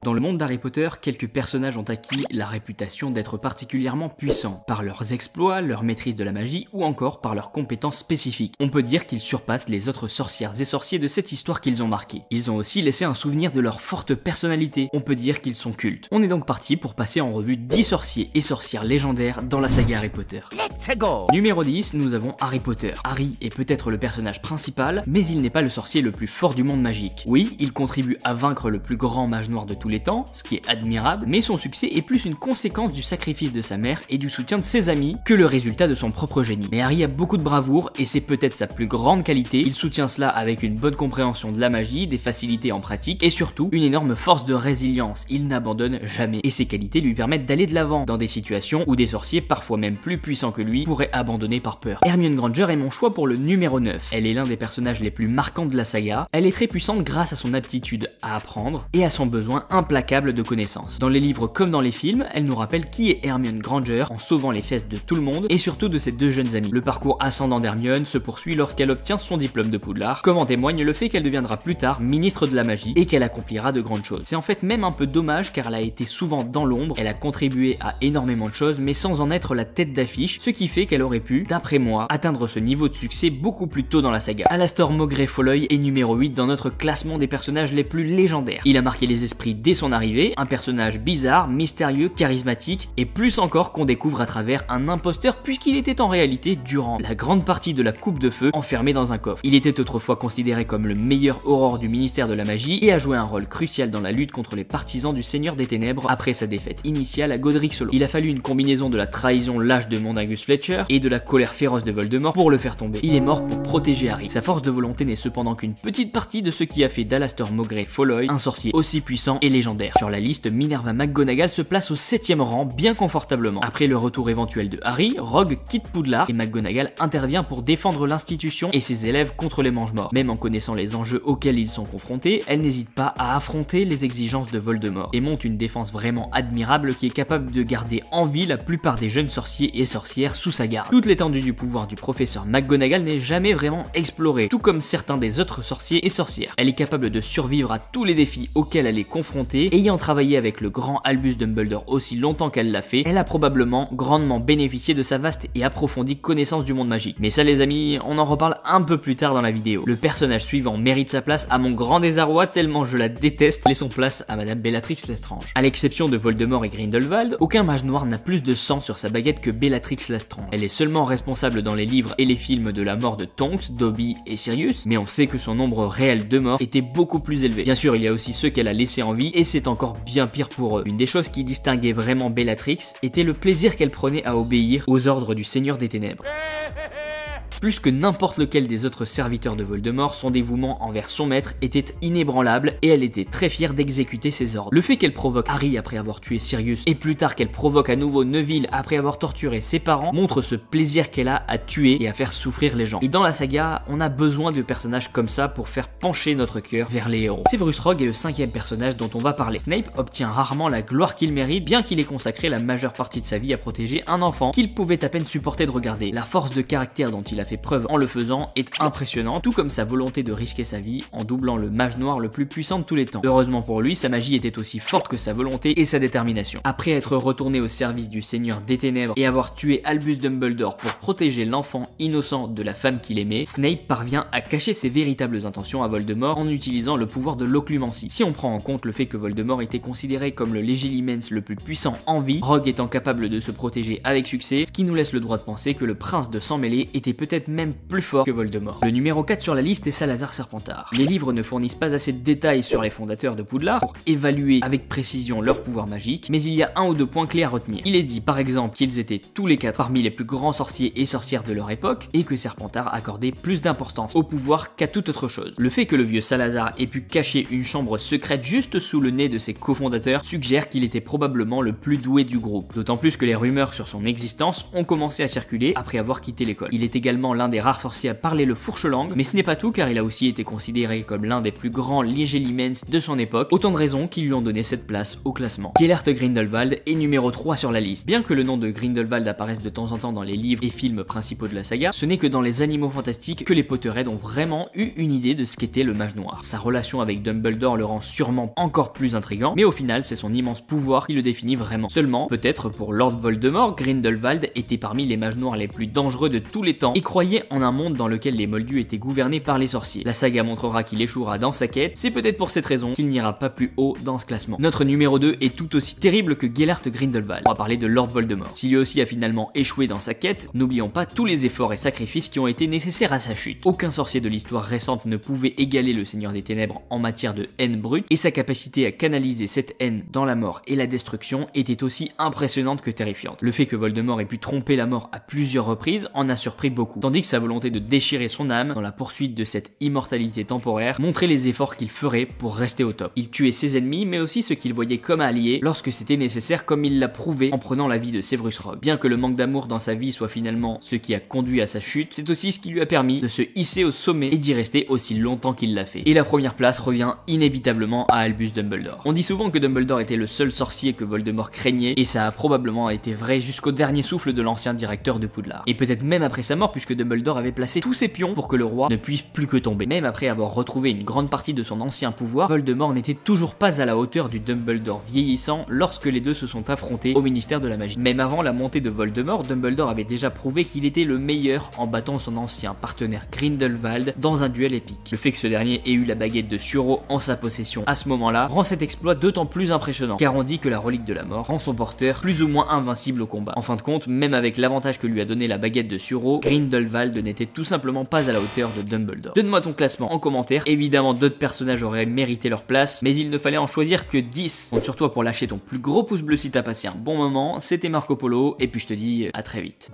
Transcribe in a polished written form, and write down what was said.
Dans le monde d'Harry Potter, quelques personnages ont acquis la réputation d'être particulièrement puissants, par leurs exploits, leur maîtrise de la magie ou encore par leurs compétences spécifiques. On peut dire qu'ils surpassent les autres sorcières et sorciers de cette histoire qu'ils ont marquée. Ils ont aussi laissé un souvenir de leur forte personnalité, on peut dire qu'ils sont cultes. On est donc parti pour passer en revue 10 sorciers et sorcières légendaires dans la saga Harry Potter. Let's go! Numéro 10, nous avons Harry Potter. Harry est peut-être le personnage principal, mais il n'est pas le sorcier le plus fort du monde magique. Oui, il contribue à vaincre le plus grand mage noir de tous les temps, ce qui est admirable, mais son succès est plus une conséquence du sacrifice de sa mère et du soutien de ses amis que le résultat de son propre génie. Mais Harry a beaucoup de bravoure et c'est peut-être sa plus grande qualité. Il soutient cela avec une bonne compréhension de la magie, des facilités en pratique et surtout une énorme force de résilience. Il n'abandonne jamais et ses qualités lui permettent d'aller de l'avant dans des situations où des sorciers, parfois même plus puissants que lui, pourraient abandonner par peur. Hermione Granger est mon choix pour le numéro 9. Elle est l'un des personnages les plus marquants de la saga. Elle est très puissante grâce à son aptitude à apprendre et à son besoin implacable de connaissances. Dans les livres comme dans les films, elle nous rappelle qui est Hermione Granger en sauvant les fesses de tout le monde et surtout de ses deux jeunes amis. Le parcours ascendant d'Hermione se poursuit lorsqu'elle obtient son diplôme de Poudlard, comme en témoigne le fait qu'elle deviendra plus tard ministre de la magie et qu'elle accomplira de grandes choses. C'est en fait même un peu dommage car elle a été souvent dans l'ombre, elle a contribué à énormément de choses mais sans en être la tête d'affiche, ce qui fait qu'elle aurait pu, d'après moi, atteindre ce niveau de succès beaucoup plus tôt dans la saga. Alastor Maugrey-Folleuil est numéro 8 dans notre classement des personnages les plus légendaires. Il a marqué les esprits dès son arrivée, un personnage bizarre, mystérieux, charismatique et plus encore qu'on découvre à travers un imposteur puisqu'il était en réalité durant la grande partie de la Coupe de Feu enfermé dans un coffre. Il était autrefois considéré comme le meilleur aurore du ministère de la magie et a joué un rôle crucial dans la lutte contre les partisans du Seigneur des Ténèbres après sa défaite initiale à Godric Hollow. Il a fallu une combinaison de la trahison lâche de Mondagus Fletcher et de la colère féroce de Voldemort pour le faire tomber. Il est mort pour protéger Harry. Sa force de volonté n'est cependant qu'une petite partie de ce qui a fait d'Alastor Maugrey-Folleuil un sorcier aussi puissant et légendaire. Sur la liste, Minerva McGonagall se place au 7e rang bien confortablement. Après le retour éventuel de Harry, Rogue quitte Poudlard et McGonagall intervient pour défendre l'institution et ses élèves contre les Mange-Morts. Même en connaissant les enjeux auxquels ils sont confrontés, elle n'hésite pas à affronter les exigences de Voldemort et monte une défense vraiment admirable qui est capable de garder en vie la plupart des jeunes sorciers et sorcières sous sa garde. Toute l'étendue du pouvoir du professeur McGonagall n'est jamais vraiment explorée, tout comme certains des autres sorciers et sorcières. Elle est capable de survivre à tous les défis auxquels elle est confrontée. Ayant travaillé avec le grand Albus Dumbledore aussi longtemps qu'elle l'a fait, elle a probablement grandement bénéficié de sa vaste et approfondie connaissance du monde magique. Mais ça les amis, on en reparle un peu plus tard dans la vidéo. Le personnage suivant mérite sa place à mon grand désarroi tellement je la déteste. Laissons place à Madame Bellatrix Lestrange. À l'exception de Voldemort et Grindelwald, aucun mage noir n'a plus de sang sur sa baguette que Bellatrix Lestrange. Elle est seulement responsable dans les livres et les films de la mort de Tonks, Dobby et Sirius, mais on sait que son nombre réel de morts était beaucoup plus élevé. Bien sûr, il y a aussi ceux qu'elle a laissés en vie et c'est encore bien pire pour eux. Une des choses qui distinguait vraiment Bellatrix était le plaisir qu'elle prenait à obéir aux ordres du Seigneur des Ténèbres. Plus que n'importe lequel des autres serviteurs de Voldemort, son dévouement envers son maître était inébranlable et elle était très fière d'exécuter ses ordres. Le fait qu'elle provoque Harry après avoir tué Sirius et plus tard qu'elle provoque à nouveau Neville après avoir torturé ses parents montre ce plaisir qu'elle a à tuer et à faire souffrir les gens. Et dans la saga, on a besoin de personnages comme ça pour faire pencher notre cœur vers les héros. Severus Rogue est le 5e personnage dont on va parler. Snape obtient rarement la gloire qu'il mérite, bien qu'il ait consacré la majeure partie de sa vie à protéger un enfant qu'il pouvait à peine supporter de regarder. La force de caractère dont il a fait preuve en le faisant est impressionnante, tout comme sa volonté de risquer sa vie en doublant le mage noir le plus puissant de tous les temps. Heureusement pour lui, sa magie était aussi forte que sa volonté et sa détermination. Après être retourné au service du Seigneur des Ténèbres et avoir tué Albus Dumbledore pour protéger l'enfant innocent de la femme qu'il aimait, Snape parvient à cacher ses véritables intentions à Voldemort en utilisant le pouvoir de l'occlumencie. Si on prend en compte le fait que Voldemort était considéré comme le Legilimens le plus puissant en vie, Rogue étant capable de se protéger avec succès, ce qui nous laisse le droit de penser que le prince de sang mêlé était peut-être même plus fort que Voldemort. Le numéro 4 sur la liste est Salazar Serpentard. Les livres ne fournissent pas assez de détails sur les fondateurs de Poudlard pour évaluer avec précision leur pouvoir magique, mais il y a un ou deux points clés à retenir. Il est dit par exemple qu'ils étaient tous les quatre parmi les plus grands sorciers et sorcières de leur époque, et que Serpentard accordait plus d'importance au pouvoir qu'à toute autre chose. Le fait que le vieux Salazar ait pu cacher une chambre secrète juste sous le nez de ses cofondateurs suggère qu'il était probablement le plus doué du groupe, d'autant plus que les rumeurs sur son existence ont commencé à circuler après avoir quitté l'école. Il est également également l'un des rares sorciers à parler le fourche-langue, mais ce n'est pas tout car il a aussi été considéré comme l'un des plus grands Legilimens de son époque, autant de raisons qui lui ont donné cette place au classement. Gellert Grindelwald est numéro 3 sur la liste. Bien que le nom de Grindelwald apparaisse de temps en temps dans les livres et films principaux de la saga, ce n'est que dans les Animaux Fantastiques que les Potterheads ont vraiment eu une idée de ce qu'était le Mage Noir. Sa relation avec Dumbledore le rend sûrement encore plus intriguant, mais au final c'est son immense pouvoir qui le définit vraiment. Seulement, peut-être pour Lord Voldemort, Grindelwald était parmi les mages noirs les plus dangereux de tous les temps et croyait en un monde dans lequel les Moldus étaient gouvernés par les sorciers. La saga montrera qu'il échouera dans sa quête, c'est peut-être pour cette raison qu'il n'ira pas plus haut dans ce classement. Notre numéro 2 est tout aussi terrible que Gellert Grindelwald. On va parler de Lord Voldemort. S'il lui aussi a finalement échoué dans sa quête, n'oublions pas tous les efforts et sacrifices qui ont été nécessaires à sa chute. Aucun sorcier de l'histoire récente ne pouvait égaler le Seigneur des Ténèbres en matière de haine brute, et sa capacité à canaliser cette haine dans la mort et la destruction était aussi impressionnante que terrifiante. Le fait que Voldemort ait pu tromper la mort à plusieurs reprises en a surpris beaucoup, tandis que sa volonté de déchirer son âme dans la poursuite de cette immortalité temporaire montrait les efforts qu'il ferait pour rester au top. Il tuait ses ennemis mais aussi ceux qu'il voyait comme alliés lorsque c'était nécessaire, comme il l'a prouvé en prenant la vie de Severus Rogue. Bien que le manque d'amour dans sa vie soit finalement ce qui a conduit à sa chute, c'est aussi ce qui lui a permis de se hisser au sommet et d'y rester aussi longtemps qu'il l'a fait. Et la première place revient inévitablement à Albus Dumbledore. On dit souvent que Dumbledore était le seul sorcier que Voldemort craignait, et ça a probablement été vrai jusqu'au dernier souffle de l'ancien directeur de Poudlard. Et peut-être même après sa mort, puisque Dumbledore avait placé tous ses pions pour que le roi ne puisse plus que tomber. Même après avoir retrouvé une grande partie de son ancien pouvoir, Voldemort n'était toujours pas à la hauteur du Dumbledore vieillissant lorsque les deux se sont affrontés au ministère de la magie. Même avant la montée de Voldemort, Dumbledore avait déjà prouvé qu'il était le meilleur en battant son ancien partenaire Grindelwald dans un duel épique. Le fait que ce dernier ait eu la baguette de Suro en sa possession à ce moment-là rend cet exploit d'autant plus impressionnant, car on dit que la relique de la mort rend son porteur plus ou moins invincible au combat. En fin de compte, même avec l'avantage que lui a donné la baguette de Suro, Grindelwald n'était tout simplement pas à la hauteur de Dumbledore. Donne-moi ton classement en commentaire. Évidemment, d'autres personnages auraient mérité leur place, mais il ne fallait en choisir que 10. Compte sur toi pour lâcher ton plus gros pouce bleu si t'as passé un bon moment. C'était Marco Polo, et puis je te dis à très vite.